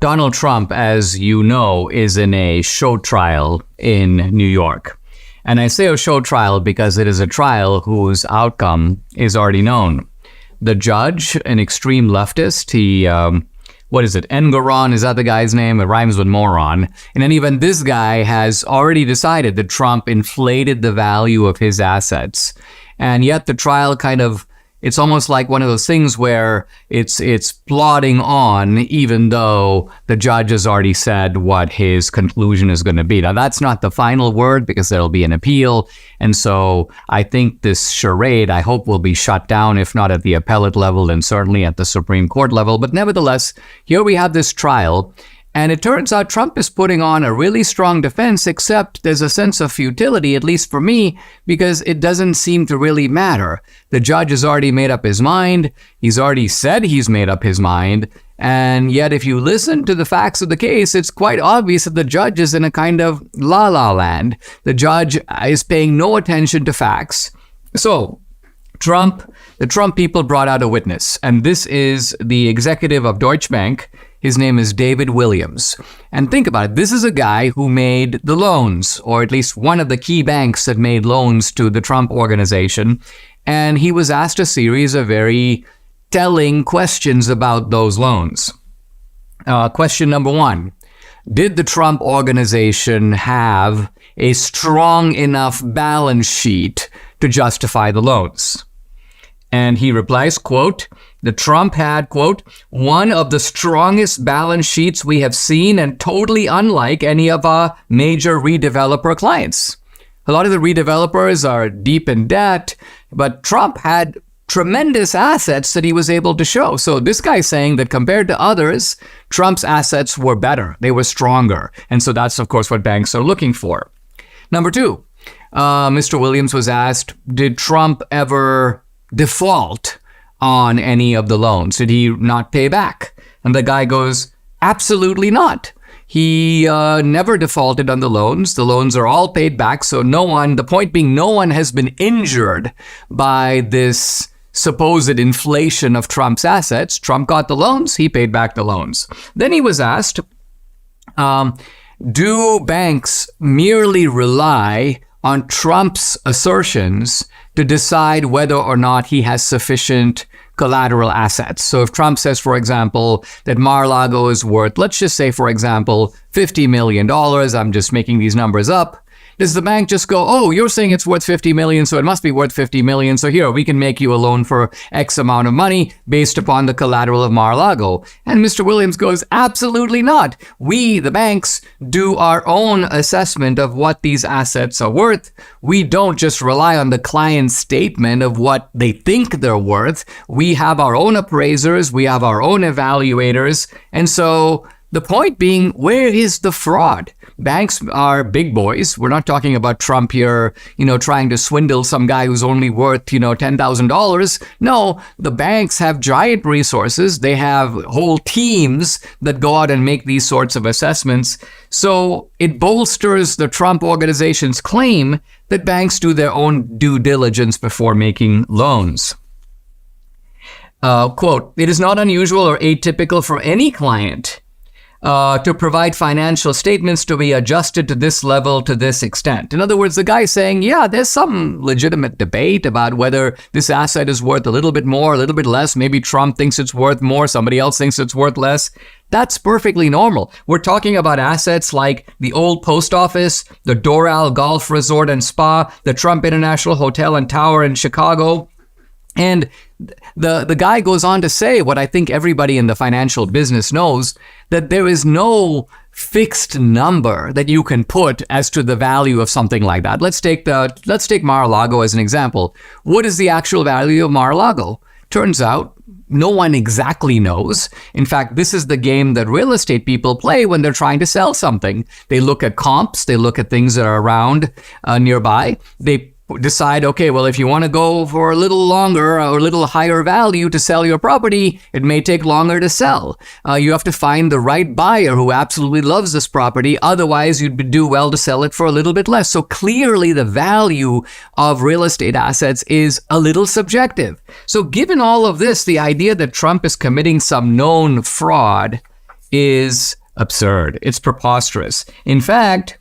Donald Trump, as you know, is in a show trial in New York. And I say a show trial because it is a trial whose outcome is already known. The judge, an extreme leftist, Engoron, is that the guy's name? It rhymes with moron. And then even this guy has already decided that Trump inflated the value of his assets. And yet the trial it's almost like one of those things where it's plodding on, even though the judge has already said what his conclusion is going to be. Now, that's not the final word because there'll be an appeal. And so I think this charade, I hope, will be shut down, if not at the appellate level, then certainly at the Supreme Court level. But nevertheless, here we have this trial. And it turns out Trump is putting on a really strong defense, except there's a sense of futility, at least for me, because it doesn't seem to really matter. The judge has already made up his mind. He's already said he's made up his mind. And yet, if you listen to the facts of the case, it's quite obvious that the judge is in a kind of la-la land. The judge is paying no attention to facts. So, the Trump people brought out a witness, and this is the executive of Deutsche Bank. His name is David Williams. And think about it. This is a guy who made the loans, or at least one of the key banks that made loans to the Trump organization. And he was asked a series of very telling questions about those loans. Question number one, did the Trump organization have a strong enough balance sheet to justify the loans? And he replies, quote, the Trump had, quote, one of the strongest balance sheets we have seen and totally unlike any of our major redeveloper clients. A lot of the redevelopers are deep in debt, but Trump had tremendous assets that he was able to show. So this guy's saying that compared to others, Trump's assets were better. They were stronger. And so that's, of course, what banks are looking for. Number two, Mr. Williams was asked, did Trump ever default on any of the loans? Did he not pay back? And the guy goes, absolutely not. He never defaulted on the loans. The loans are all paid back. So the point being, no one has been injured by this supposed inflation of Trump's assets. Trump got the loans. He paid back the loans. Then he was asked, do banks merely rely on Trump's assertions to decide whether or not he has sufficient collateral assets? So if Trump says, for example, that Mar-a-Lago is worth, let's just say, for example, $50 million, I'm just making these numbers up, does the bank just go, oh, you're saying it's worth $50 million, so it must be worth $50 million, so here, we can make you a loan for X amount of money based upon the collateral of Mar-a-Lago? And Mr. Williams goes, absolutely not. We, the banks, do our own assessment of what these assets are worth. We don't just rely on the client's statement of what they think they're worth. We have our own appraisers, we have our own evaluators, and so the point being, where is the fraud? Banks are big boys. We're not talking about Trump here, trying to swindle some guy who's only worth, $10,000. No, the banks have giant resources. They have whole teams that go out and make these sorts of assessments. So it bolsters the Trump organization's claim that banks do their own due diligence before making loans. Quote, it is not unusual or atypical for any client to provide financial statements to be adjusted to this level, to this extent. In other words, the guy's saying, yeah, there's some legitimate debate about whether this asset is worth a little bit more, a little bit less. Maybe Trump thinks it's worth more, somebody else thinks it's worth less. That's perfectly normal. We're talking about assets like the old post office, the Doral Golf Resort and Spa, the Trump International Hotel and Tower in Chicago. And the guy goes on to say what I think everybody in the financial business knows, that there is no fixed number that you can put as to the value of something like that. Let's take Mar-a-Lago as an example. What is the actual value of Mar-a-Lago? Turns out no one exactly knows. In fact, this is the game that real estate people play when they're trying to sell something. They look at comps, they look at things that are around nearby. They decide, okay, well, if you want to go for a little longer or a little higher value to sell your property, it may take longer to sell. You have to find the right buyer who absolutely loves this property. Otherwise, you'd do well to sell it for a little bit less. So clearly, the value of real estate assets is a little subjective. So given all of this, the idea that Trump is committing some known fraud is absurd. It's preposterous. In fact,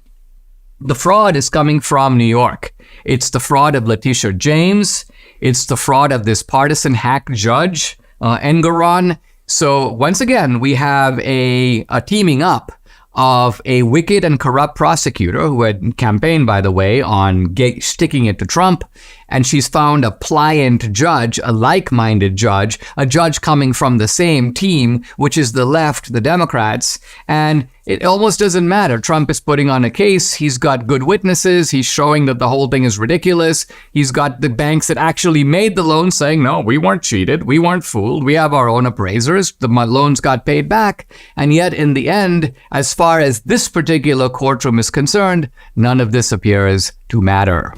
the fraud is coming from New York. It's the fraud of Letitia James. It's the fraud of this partisan hack judge, Engoron. So once again, we have a teaming up of a wicked and corrupt prosecutor who had campaigned, by the way, on sticking it to Trump. And she's found a pliant judge, a like-minded judge, a judge coming from the same team, which is the left, the Democrats. And it almost doesn't matter. Trump is putting on a case. He's got good witnesses. He's showing that the whole thing is ridiculous. He's got the banks that actually made the loan saying, no, we weren't cheated. We weren't fooled. We have our own appraisers. The loans got paid back. And yet, in the end, as far as this particular courtroom is concerned, none of this appears to matter.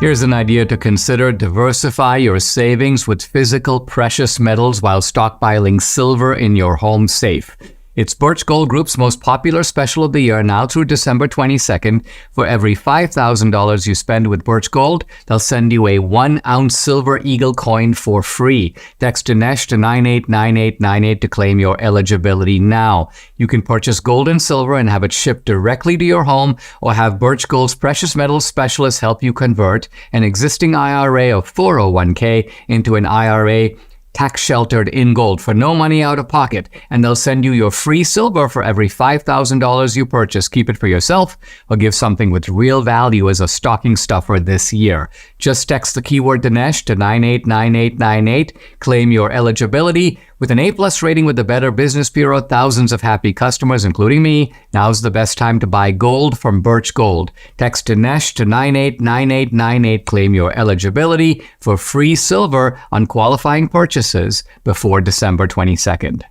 Here's an idea to consider. Diversify your savings with physical precious metals while stockpiling silver in your home safe. It's Birch Gold Group's most popular special of the year now through December 22nd. For every $5,000 you spend with Birch Gold, they'll send you a 1-ounce silver eagle coin for free. Text Dinesh to 989898 to claim your eligibility now. You can purchase gold and silver and have it shipped directly to your home, or have Birch Gold's precious metals specialists help you convert an existing IRA or 401k into an IRA tax-sheltered in gold for no money out of pocket, and they'll send you your free silver for every $5,000 you purchase. Keep it for yourself or give something with real value as a stocking stuffer this year. Just text the keyword Dinesh to 989898. Claim your eligibility. With an A+ rating with the Better Business Bureau, thousands of happy customers, including me, now's the best time to buy gold from Birch Gold. Text Dinesh to 989898. Claim your eligibility for free silver on qualifying purchases before December 22nd.